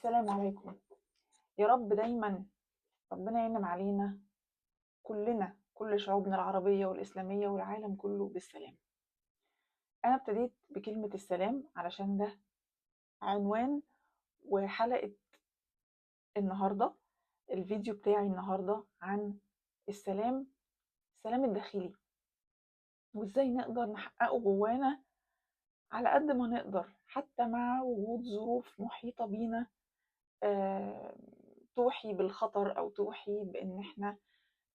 السلام عليكم. يا رب دايما ربنا ينعم علينا كلنا، كل شعوبنا العربية والإسلامية والعالم كله بالسلام. أنا ابتديت بكلمة السلام علشان ده عنوان وحلقة النهاردة. الفيديو بتاعي النهاردة عن السلام، السلام الداخلي، وإزاي نقدر نحققه جوانا على قد ما نقدر حتى مع وجود ظروف محيطة بينا آه، توحي بالخطر أو توحي بإن إحنا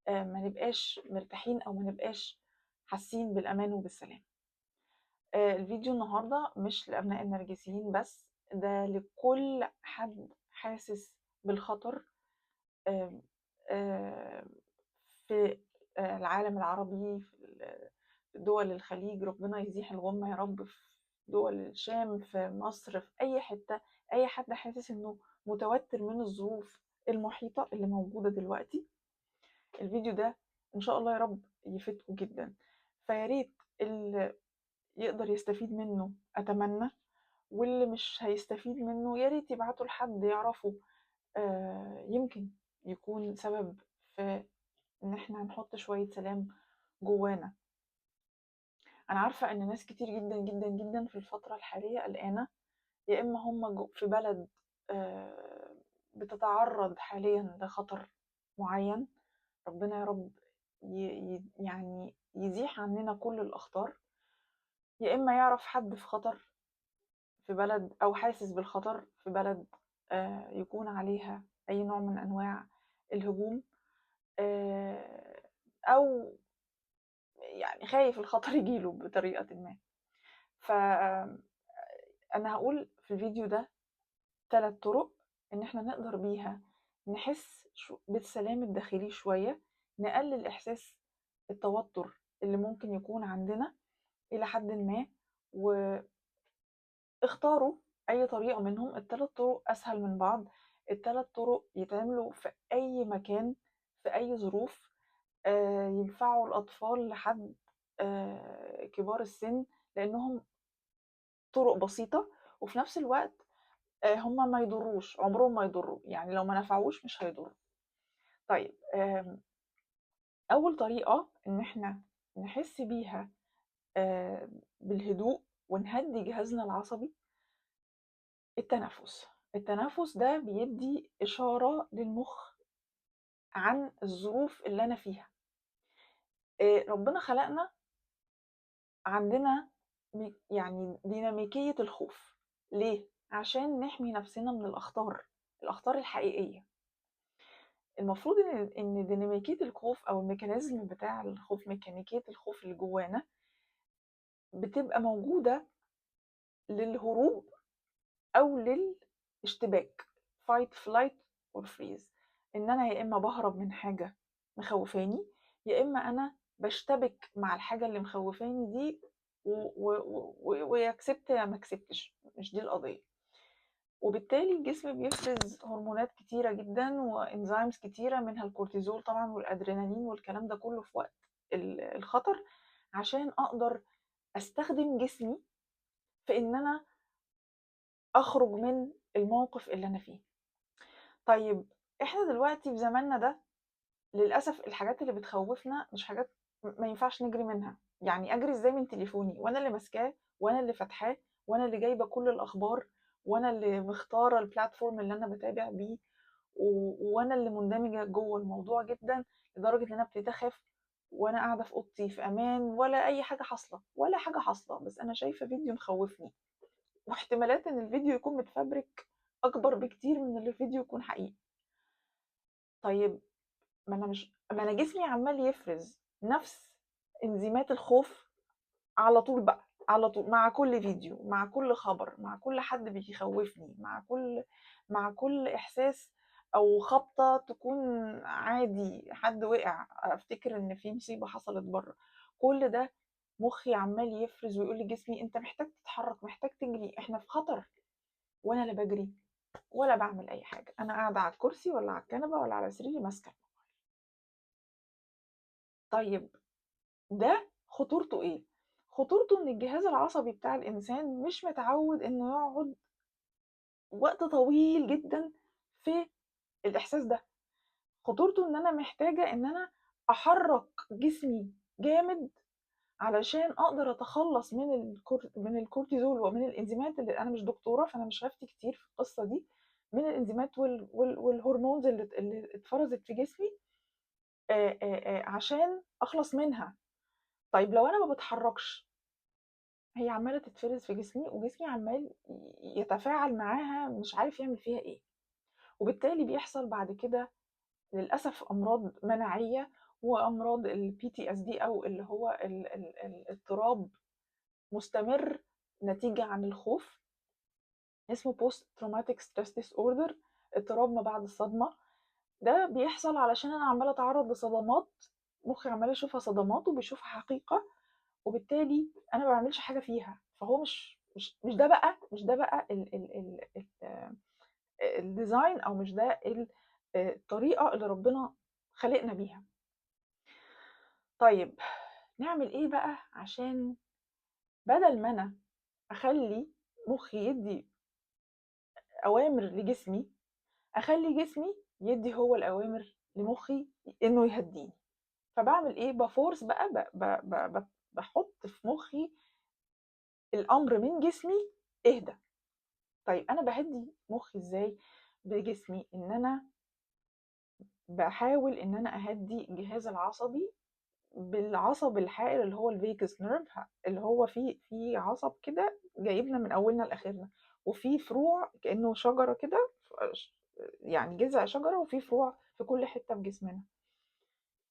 ما نبقاش مرتاحين أو ما نبقاش حاسين بالأمان وبالسلام. الفيديو النهاردة مش لأبناء النرجسيين بس، ده لكل حد حاسس بالخطر آه، آه، في العالم العربي، في دول الخليج. ربنا يزيح الغمة يا رب، في دول الشام، في مصر، في أي حتة. أي حد حاسس إنه متوتر من الظروف المحيطة اللي موجودة دلوقتي، الفيديو ده ان شاء الله يا رب يفيدكم جدا. فياريت اللي يقدر يستفيد منه اتمنى، واللي مش هيستفيد منه ياريت يبعته لحد يعرفه، يمكن يكون سبب في ان احنا نحط شوية سلام جوانا. انا عارفة ان ناس كتير جدا جدا جدا في الفترة الحالية قلقانة، يا اما هم في بلد بتتعرض حاليا لخطر معين. ربنا يا رب يعني يزيح عننا كل الأخطار، يا إما يعرف حد في خطر في بلد أو حاسس بالخطر في بلد يكون عليها أي نوع من أنواع الهجوم، أو يعني خايف الخطر يجيله بطريقة ما. فأنا هقول في الفيديو ده 3 طرق إن احنا نقدر بيها نحس بالسلام الداخلي شوية، نقلل إحساس التوتر اللي ممكن يكون عندنا إلى حد ما. واختاروا أي طريقة منهم، ال3 طرق أسهل من بعض، ال3 طرق يتعملوا في أي مكان، في أي ظروف، ينفعوا الأطفال لحد كبار السن، لأنهم طرق بسيطة وفي نفس الوقت هما ما يضروش، عمرهم ما يضروا، يعني لو ما نفعوش مش هيضروا. طيب، أول طريقة إن احنا نحس بيها بالهدوء ونهدي جهازنا العصبي، التنفس. التنفس ده بيدي إشارة للمخ عن الظروف اللي أنا فيها. ربنا خلقنا عندنا يعني ديناميكية الخوف. ليه؟ عشان نحمي نفسنا من الأخطار الحقيقية. المفروض إن ديناميكية الخوف أو الميكانيزم بتاع الخوف، ميكانيكية الخوف اللي جوانا بتبقى موجودة للهروب أو للاشتباك، fight flight or freeze. إن أنا يا إما بهرب من حاجة مخوفاني، يا إما أنا بشتبك مع الحاجة اللي مخوفاني دي، ويا كسبت يا ما كسبتش، مش دي القضية. وبالتالي الجسم بيفرز هرمونات كتيرة جدا وانزيمز كتيرة، منها الكورتيزول طبعا والأدرينالين والكلام ده كله في وقت الخطر، عشان أقدر أستخدم جسمي في إن أنا أخرج من الموقف اللي أنا فيه. طيب، إحنا دلوقتي في زماننا ده للأسف الحاجات اللي بتخوفنا مش حاجات ما ينفعش نجري منها. يعني أجري إزاي من تليفوني وأنا اللي ماسكاه وأنا اللي فاتحاه وأنا اللي جايبة كل الأخبار وأنا اللي مختارة البلاتفورم اللي أنا بتابع بيه، وأنا اللي مندمجة جوه الموضوع جدا، لدرجة إن أنا ابتديت أخاف وأنا قاعدة في أوضتي في أمان، ولا أي حاجة حاصلة ولا حاجة حاصلة، بس أنا شايفة فيديو مخوفني، واحتمالات إن الفيديو يكون متفبرك أكبر بكتير من إن الفيديو يكون حقيقي. طيب، ما أنا جسمي عمال يفرز نفس انزيمات الخوف على طول بقى، على طول، مع كل فيديو، مع كل خبر، مع كل حد بيخوفني، مع كل إحساس أو خبطة تكون عادي، حد وقع أفتكر إن في مصيبة حصلت بره. كل ده مخي عمال يفرز ويقول لجسمي أنت محتاج تتحرك، محتاج تجري، إحنا في خطر. وأنا لا بجري ولا بعمل أي حاجة، أنا قاعدة على الكرسي ولا على الكنبة ولا على سريري ماسكة. طيب، ده خطورته إيه؟ خطورته إن الجهاز العصبي بتاع الإنسان مش متعود إنه يقعد وقت طويل جدًا في الإحساس ده. خطورته إن أنا محتاجة إن أنا أحرّك جسمي جامد علشان أقدر أتخلّص من الكورتيزول ومن الإنزيمات اللي أنا مش دكتورة، فأنا مش هافتي كتير في القصة دي، من الإنزيمات والهرمونز اللي اتفرزت في جسمي عشان أخلص منها. طيب لو أنا ما باتحرّكش، هي عمّالة تتفرز في جسمي وجسمي عمّال يتفاعل معاها مش عارف يعمل فيها إيه، وبالتالي بيحصل بعد كده للأسف أمراض مناعية وأمراض الPTSD أو اللي هو الاضطراب مستمر نتيجة عن الخوف، اسمه Post Traumatic Stress Disorder، اضطراب ما بعد الصدمة. ده بيحصل علشان أنا عمّالة أتعرّض لصدمات، مخي عمّال يشوفها صدمات وبيشوفها حقيقة، وبالتالي أنا ما باعملش حاجة فيها، فهو مش ده بقى الdesign، أو مش ده الطريقة اللي ربنا خالقنا بيها. طيب نعمل إيه بقى عشان بدل ما أنا أخلّي مخي يدّي أوامر لجسمي، أخلّي جسمي يدّي هو الأوامر لمخي إنه يهدّيني. فباعمل إيه، بافورس بقى ب ب ب ب باحُط في مخي الأمر من جسمي اهدى. طيب أنا باهدّي مخي إزاي بجسمي؟ إن أنا باحاول إن أنا أهدّي الجهاز العصبي بالعصب الحائر اللي هو الvagus nerve، اللي هو فيه عصب كده جايبنا من أولنا لآخرنا، وفيه فروع كإنه شجرة كده، يعني جذع شجرة وفيه فروع في كل حتة في جسمنا.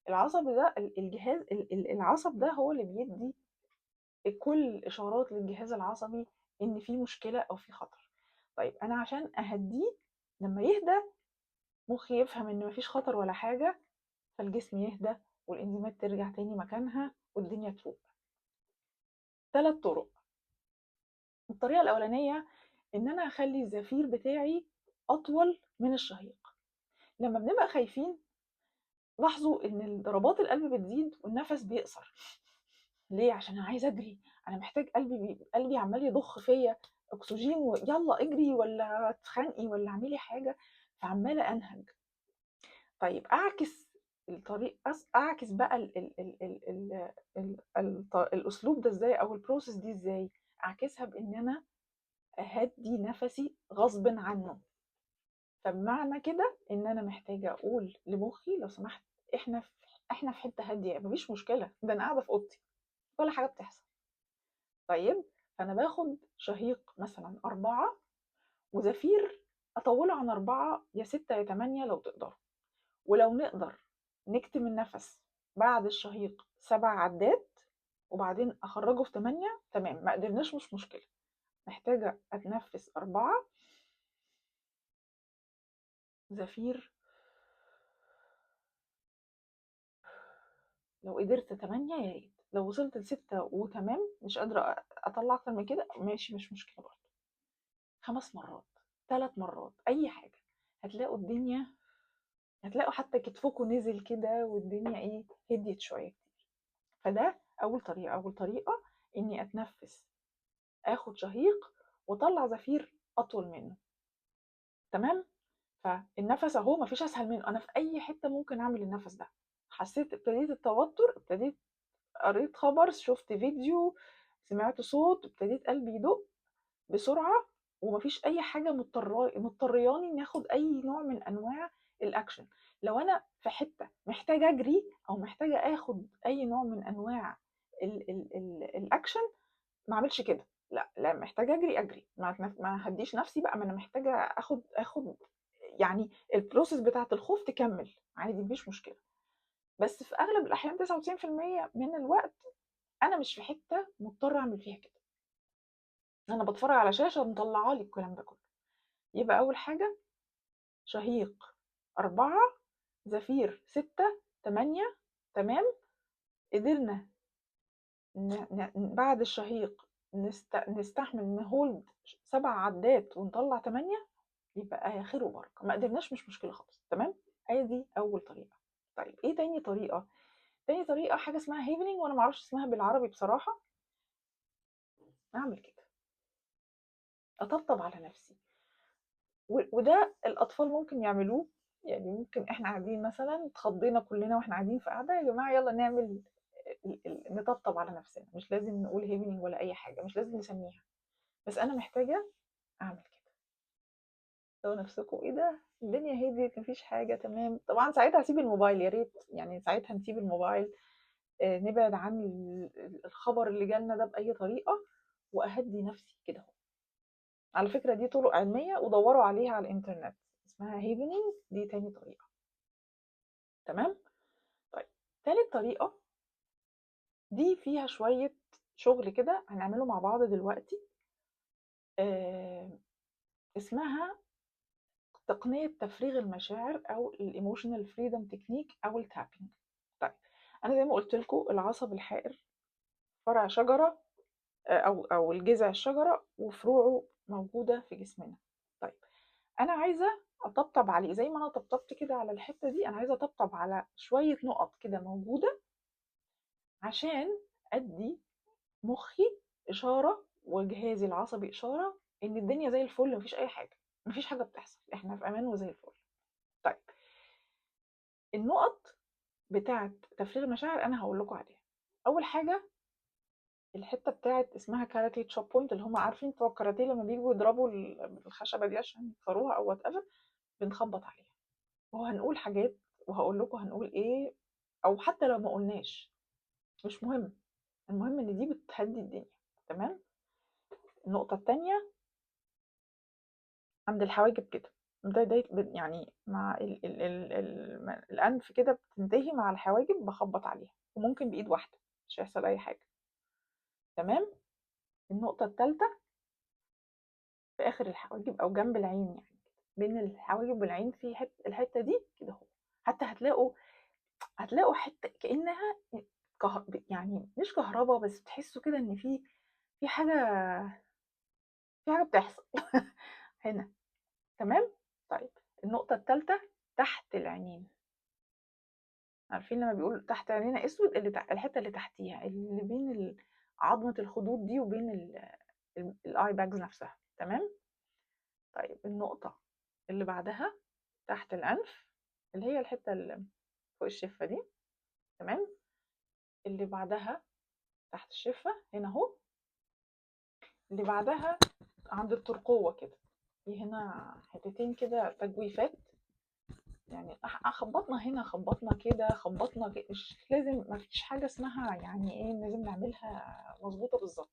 العصب ده الجهاز العصب ده هو اللي بيدّي كل إشارات للجهاز العصبي إن في مشكلة أو في خطر. طيب أنا عشان أهدّيه، لمّا يهدى مخي يفهم إن ما فيش خطر ولا حاجة، فالجسم يهدى والإنزيمات ترجع تاني مكانها والدنيا تروق. 3 طرق. الطريقة الأولانية إن أنا أخلّي الزفير بتاعي أطول من الشهيق. لمّا بنبقى خايفين لاحظوا إن ضربات القلب بتزيد والنَفَس بيقصر. ليه؟ عشان أنا عايزة أجري، أنا محتاج قلبي عمّال يضخ فيّا أكسجين ويالّا اجري والّا اتخانقي والّا اعملي حاجة، فعمّالة أنهج. طيب أعكس بقى الأسلوب ده إزاي، أو الprocess دي إزاي؟ أعكسها بإن أنا أهدّي نَفَسي غصبٍ عنّه. فبمعنى كده إن أنا محتاجة أقول لمخي لو سمحت إحنا في حتّة هادية، ما فيش مشكلة، ده أنا قاعدة في أوضتي، ولا حاجة بتحصل. طيب، فأنا باخد شهيق مثلًا 4 وزفير أطوّله عن 4، يا 6 يا 8 لو تقدروا، ولو نقدر نكتم النَفَس بعد الشهيق 7 عدّات وبعدين أخرّجه في 8 تمام، ما قدرناش مش مشكلة، محتاجة أتنفّس 4 زفير، لو قدرت 8 يا ريت، لو وصلت ل6 وتمام مش قادرة أطلّع أكتر من كده ماشي مش مشكلة برضه، 5 مرّات، 3 مرّات، أي حاجة، هتلاقوا حتى كتفكم نزل كده والدنيا إيه، هديت شوية كتير. فده أول طريقة. أول طريقة إني أتنفّس، آخد شهيق وأطلّع زفير أطول منه، تمام؟ فالنَفَس أهو ما فيش أسهل منه، أنا في أي حتة ممكن أعمل النَفَس ده. حسيت ابتديت التوتر، قريت خبر، شُفت فيديو، سمعت صوت، ابتديت قلبي يدق بسرعة، وما فيش أي حاجة مضطرياني إني آخد أي نوع من أنواع الأكشن. لو أنا في حتة محتاجة أجري أو محتاجة آخد أي نوع من أنواع الأكشن، ما أعملش كده، لأ، لا محتاجة أجري، ما أهدّيش نفسي بقى، ما أنا محتاجة آخد يعني الprocess بتاعة الخوف تكمّل، عادي ما فيش مشكلة. بس في أغلب الأحيان 99% من الوقت أنا مش في حتة مضطرة أعمل فيها كده، أنا باتفرّج على شاشة مطلّعة لي الكلام ده كلّه. يبقى أول حاجة شهيق 4، زفير 6، 8 تمام، قدرنا بعد الشهيق نستحمل نhold 7 عدّات ونطلّع 8، يبقى خير وبركة، ما قدرناش مش مشكلة خالص، تمام؟ أدي أول طريقة. طيب إيه تاني طريقة؟ تاني طريقة حاجة اسمها healing، وأنا ما أعرفش اسمها بالعربي بصراحة. أعمل كده، أطبطب على نفسي، وده الأطفال ممكن يعملوه. يعني ممكن إحنا قاعدين مثلًا اتخضينا كلنا وإحنا قاعدين في قعدة، يا جماعة يالّا نعمل نطبطب على نفسنا، مش لازم نقول happening ولا أي حاجة، مش لازم نسميها، بس أنا محتاجة أعمل كده. لقوا نفسكم إيه ده؟ الدنيا هديت ما فيش حاجة تمام، طبعًا ساعتها هاسيب الموبايل يا ريت، يعني ساعتها نسيب الموبايل، نبعد عن الخبر اللي جالنا ده بأي طريقة، وأهدّي نفسي كده أهو. على فكرة دي طرق علمية ودوّروا عليها على الإنترنت، اسمها happening، دي تاني طريقة، تمام؟ طيب تالت طريقة دي فيها شوية شغل كده هنعمله مع بعض دلوقتي، آآ اسمها تقنية تفريغ المشاعر أو الemotional freedom technique أو الtapping. طيب أنا زي ما قُلت لكم العصب الحائر فرع شجرة، أو الجذع الشجرة وفروعه موجودة في جسمنا. طيب أنا عايزة أطبطب عليه زي ما أنا طبطبت كده على الحتة دي، أنا عايزة أطبطب على شوية نقط كده موجودة عشان أدّي مخي إشارة وجهازي العصبي إشارة إن الدنيا زي الفل، ما فيش أي حاجة، ما فيش حاجة بتحصل، إحنا في أمان وزي الفل. طيب النقط بتاعة تفريغ المشاعر أنا هاقول لكم عليها. أول حاجة الحتة بتاعة اسمها كاراتيه تشوب بوينت، اللي هم عارفين بتوع الكاراتيه لما بييجوا يضربوا الخشبة دي عشان يكسروها أو whatever، بنخبط عليها، وهنقول حاجات وهاقول لكم هنقول إيه، أو حتى لو ما قُلناش مش مهم، المهم إن دي بتهدّي الدنيا، تمام؟ النقطة التانية عند الحواجب كده، ده يعني مع الأنف كده بتنتهي مع الحواجب باخبّط عليها، وممكن بإيد واحدة مش هيحصل أي حاجة، تمام؟ النقطة التالتة في آخر الحواجب أو جنب العين يعني كده، بين الحواجب والعين في الحتة دي كده أهو، حتى هتلاقوا حتة كأنها يعني مش كهربا، بس تحسّوا كده إن في حاجة في حاجة بتحصل هنا، تمام؟ طيب النقطة التالتة تحت العينين، عارفين لمّا بيقولوا تحت عينينا أسود، الحتة اللي تحتيها، اللي بين عضمة الخدود دي وبين الeye bags نفسها، تمام؟ طيب النقطة اللي بعدها تحت الأنف، اللي هي الحتة اللي فوق الشفة دي، تمام؟ اللي بعدها تحت الشفة هنا أهو، اللي بعدها عند الترقوة كده، في هنا حتتين كده تجويفات، يعني خبطنا هنا خبطنا كده خبطنا كده، مش لازم، ما فيش حاجة اسمها يعني إيه لازم نعملها مظبوطة بالظبط،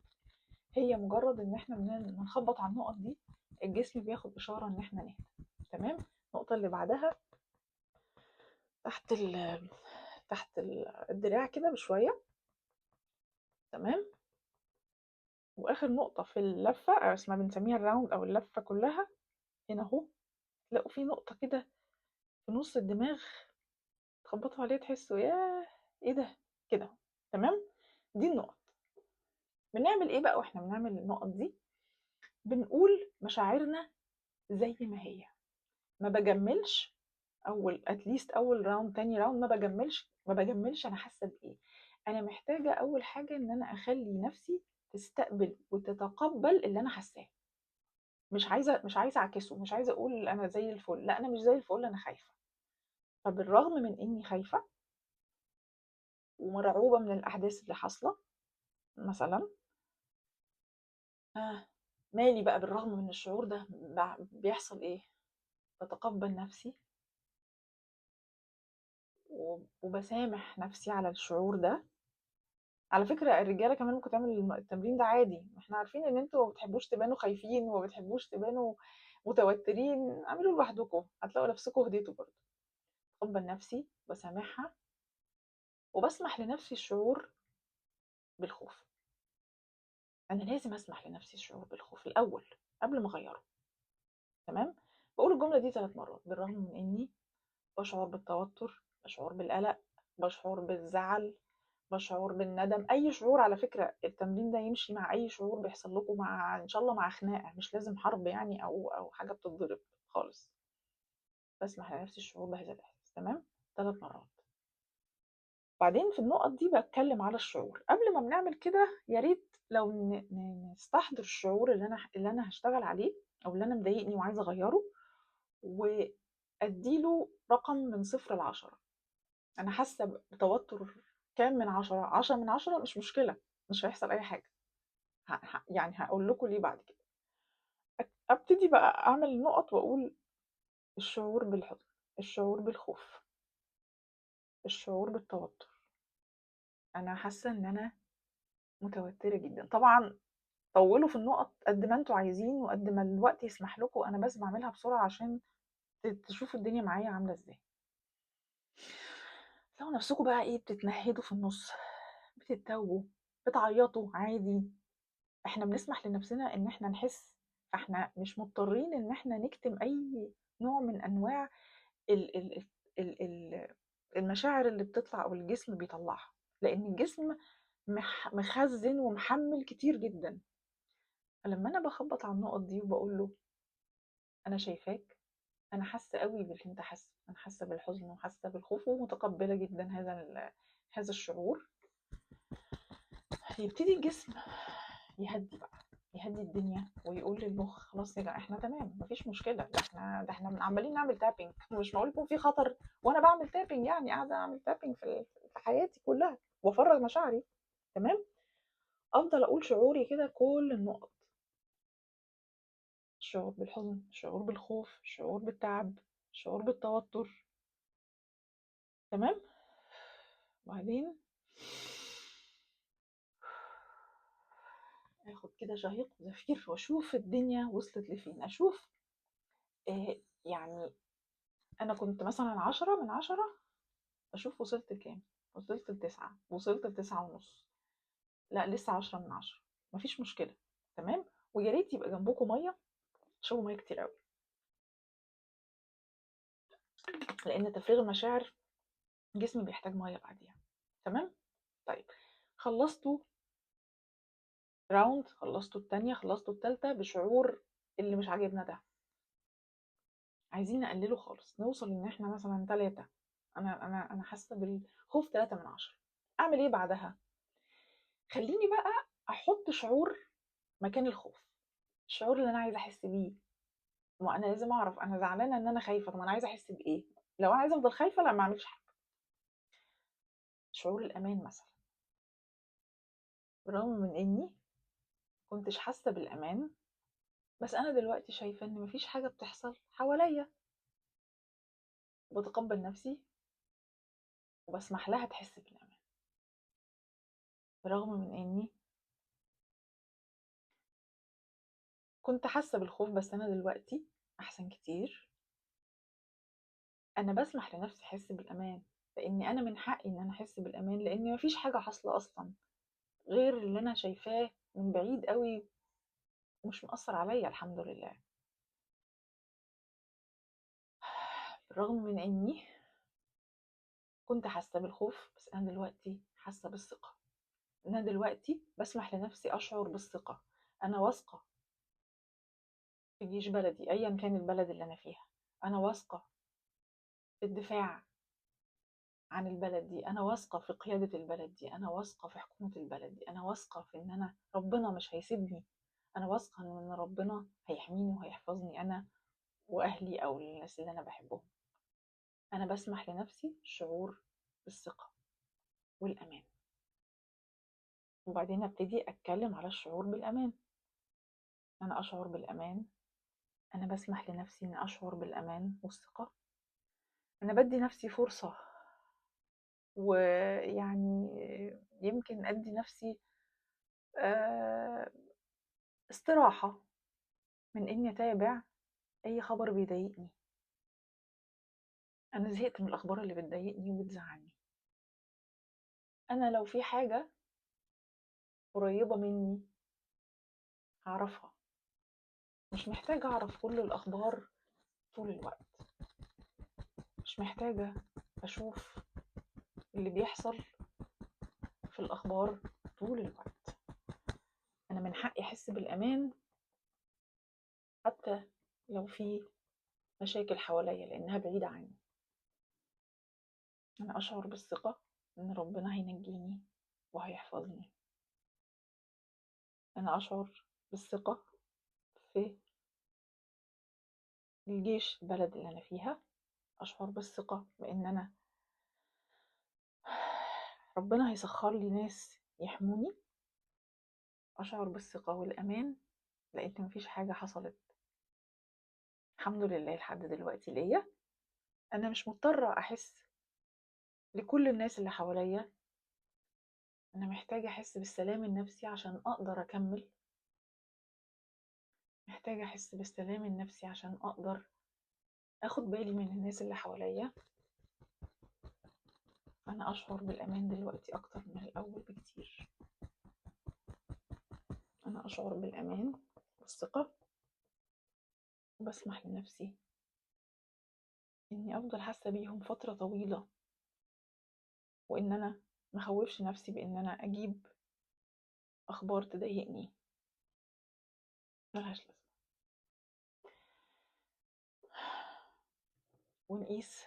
هي مجرد إن إحنا بنخبط على النقط دي الجسم بياخد إشارة إن إحنا نهدى، تمام؟ النقطة اللي بعدها تحت الدراع كده بشوية، تمام؟ وآخر نقطة في اللفة أو اسمها بنسميها الراوند أو اللفة كلها هنا أهو، تلاقوا في نقطة كده في نص الدماغ تخبطوا عليها تحسوا ياه إيه ده كده، تمام؟ دي النقط. بنعمل إيه بقى وإحنا بنعمل النقط دي؟ بنقول مشاعرنا زي ما هي، ما باجملش، أول اتليست أول راوند تاني راوند ما باجملش أنا حاسة بإيه، أنا محتاجة أول حاجة إن أنا أخلي نفسي تستقبل وتتقبل اللي أنا حاساه، مش عايزة أعكسه، مش عايزة أقول أنا زي الفل، لأ أنا مش زي الفل أنا خايفة، فبالرغم من إني خايفة ومرعوبة من الأحداث اللي حاصلة مثلًا، مالي بقى بالرغم من الشعور ده بيحصل إيه، باتقبل نفسي وباسامح نفسي على الشعور ده. على فكرة الرجالة كمان ممكن تعمل التمرين ده عادي، إحنا عارفين إن أنتم ما بتحبوش تبانوا خايفين وما بتحبوش تبانوا متوترين، اعملوه لوحدكم هتلاقوا نفسكم هديتوا برضه. باتقبل نفسي، باسامحها، وباسمح لنفسي الشعور بالخوف. أنا لازم أسمح لنفسي الشعور بالخوف الأول قبل ما أغيّره، تمام؟ باقول الجملة دي 3 مرات، بالرغم من إني باشعر بالتوتر، باشعر بالقلق، باشعر بالزعل، باشعر بالندم، أي شعور على فكرة التمرين ده يمشي مع أي شعور بيحصل لكم، مع إن شاء الله مع خناقة، مش لازم حرب يعني أو حاجة بتتضرب خالص، باسمح لنفسي الشعور بهذا الإحساس، تمام؟ 3 مرات. بعدين في النقط دي باتكلم على الشعور. قبل ما بنعمل كده يا ريت لو نستحضر الشعور اللي أنا هاشتغل عليه أو اللي أنا مضايقني وعايزة أغيّره، وأدّي له رقم من 0 ل10. أنا حاسة بتوتر كام من 10؟ 10 من 10 مش مشكلة، مش هيحصل أي حاجة. يعني هاقول لكم ليه بعد كده. أبتدي بقى أعمل نقط وأقول الشعور بالحزن، الشعور بالخوف، الشعور بالتوتر. أنا حاسة إن أنا متوترة جدًا. طبعًا طوّلوا في النقط قد ما أنتم عايزين وقد ما الوقت يسمح لكم، أنا بس باعملها بسرعة عشان تشوفوا الدنيا معايا عاملة إزاي. تلاقوا نفسكم بقى إيه، بتتنهدوا في النُص، بتتوّهوا، بتعيطوا عادي. إحنا بنسمح لنفسنا إن إحنا نحس، فإحنا مش مضطرين إن إحنا نكتم أي نوع من أنواع ال ال ال ال المشاعر اللي بتطلع أو الجسم بيطلّعها، لإن الجسم مخزّن ومحمّل كتير جدًا. فلمّا أنا باخبّط على النُقط دي وباقول له أنا شايفاك، أنا حاسة أوي باللي أنت حاسّه، أنا حاسة بالحزن وحاسة بالخوف ومتقبّلة جدًا هذا الشعور. يبتدي الجسم يهدّي بقى، يهدّي الدنيا ويقول للمُخ خلاص يا إحنا تمام، ما فيش مشكلة، ده إحنا عمّالين نعمل tapping، مش معقول يكون في خطر وأنا باعمل tapping، يعني قاعدة أعمل tapping في حياتي كلّها وأفرّغ مشاعري، تمام. أفضل أقول شعوري كده كل النُقط، الشعور بالحزن، الشعور بالخوف، الشعور بالتعب، الشعور بالتوتر، تمام. وبعدين آخُد كده شهيق وزفير وأشوف الدنيا وصلت لفين. أشوف يعني أنا كنت مثلًا 10 من 10، أشوف وصلت لكام، وصلت ل9، وصلت ل9.5، لأ لسه 10 من 10، ما فيش مشكلة، تمام. ويا ريت يبقى جنبكم مَيّة، اشربوا مَيّة كتير أوي، لإن تفريغ المشاعر الجسم بيحتاج مَيّة بعديها، تمام. طيب خلّصتوا round، خلّصتوا التانية، خلّصتوا التالتة بشعور اللي مش عاجبنا ده، عايزين نقلّله خالص، نوصل إن إحنا مثلًا 3. أنا حاسة بالخوف 3 من 10. أعمل إيه بعدها؟ خلّيني بقى أحُط شعور مكان الخوف، الشعور اللي أنا عايزة أحس بيه. ما أنا لازم أعرف أنا زعلانة إن أنا خايفة، طب أنا عايزة أحس بإيه؟ لو أنا عايزة أفضل خايفة لأ ما أعملش حاجة. شعور الأمان مثلًا، بالرغم من إني ما كنتش حاسة بالأمان، بس أنا دلوقتي شايفة إن ما فيش حاجة بتحصل حواليّا، وباتقبّل نفسي وباسمح لها تحس بالأمان، بالرغم من إني كنت حاسة بالخوف، بس أنا دلوقتي أحسن كتير. أنا باسمح لنفسي أحس بالأمان، لإني أنا من حقي إن أنا أحس بالأمان، لإن ما فيش حاجة حاصلة أصلًا غير اللي أنا شايفاه من بعيد أوي ومش مأثّر عليّا الحمد لله. بالرغم من إني كنت حاسة بالخوف، بس أنا دلوقتي حاسة بالثقة. أنا دلوقتي باسمح لنفسي أشعر بالثقة. أنا واثقة في جيش بلدي أيًا كان البلد اللي أنا فيها، أنا واثقة في الدفاع عن البلد دي، أنا واثقة في قيادة البلد دي، أنا واثقة في حكومة البلد دي، أنا واثقة في إن ربنا مش هيسيبني، أنا واثقة إن ربنا هيحميني وهيحفظني أنا وأهلي أو الناس اللي أنا باحبهم. أنا باسمح لنفسي الشعور بالثقة والأمان. وبعدين أبتدي أتكلم على الشعور بالأمان. أنا أشعر بالأمان، أنا باسمح لنفسي إني أشعر بالأمان والثقة، أنا بادّي نفسي فرصة، ويعني يمكن أدّي نفسي آآ استراحة من إني أتابع أي خبر بيضايقني. أنا زهقت من الأخبار اللي بتضايقني وبتزعّلني. أنا لو في حاجة قريبة منّي هاعرفها، مش محتاجة أعرف كل الأخبار طول الوقت، مش محتاجة أشوف اللي بيحصل في الأخبار طول الوقت. أنا من حقي أحس بالأمان حتى لو في مشاكل حواليّا لإنها بعيدة عني. أنا أشعر بالثقة إن ربنا هينجيني وهيحفظني. أنا أشعر بالثقة في الجيش البلد اللي أنا فيها، أشعر بالثقة بإن أنا ربنا هيسخر لي ناس يحموني، أشعر بالثقة والأمان لأن مفيش حاجة حصلت الحمد لله لحد دلوقتي ليا. أنا مش مضطرة أحس لكل الناس اللي حواليا، أنا محتاجة أحس بالسلام النفسي عشان أقدر أكمل، محتاجة أحس بالسلام النفسي عشان أقدر أخد بالي من الناس اللي حواليا. أنا أشعر بالأمان دلوقتي أكتر من الأول بكتير. أنا أشعر بالأمان والثقة، وبسمح لنفسي إني أفضل حاسة بيهم فترة طويلة، وإن أنا مخوفش نفسي بإن أنا أجيب أخبار تضايقني ملهاش لازمة. ونقيس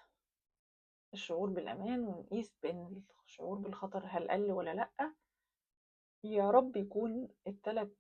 الشعور بالأمان ونقيس بإن الشعور بالخطر هل قل ولا لأ. يا رب يكون الثلاث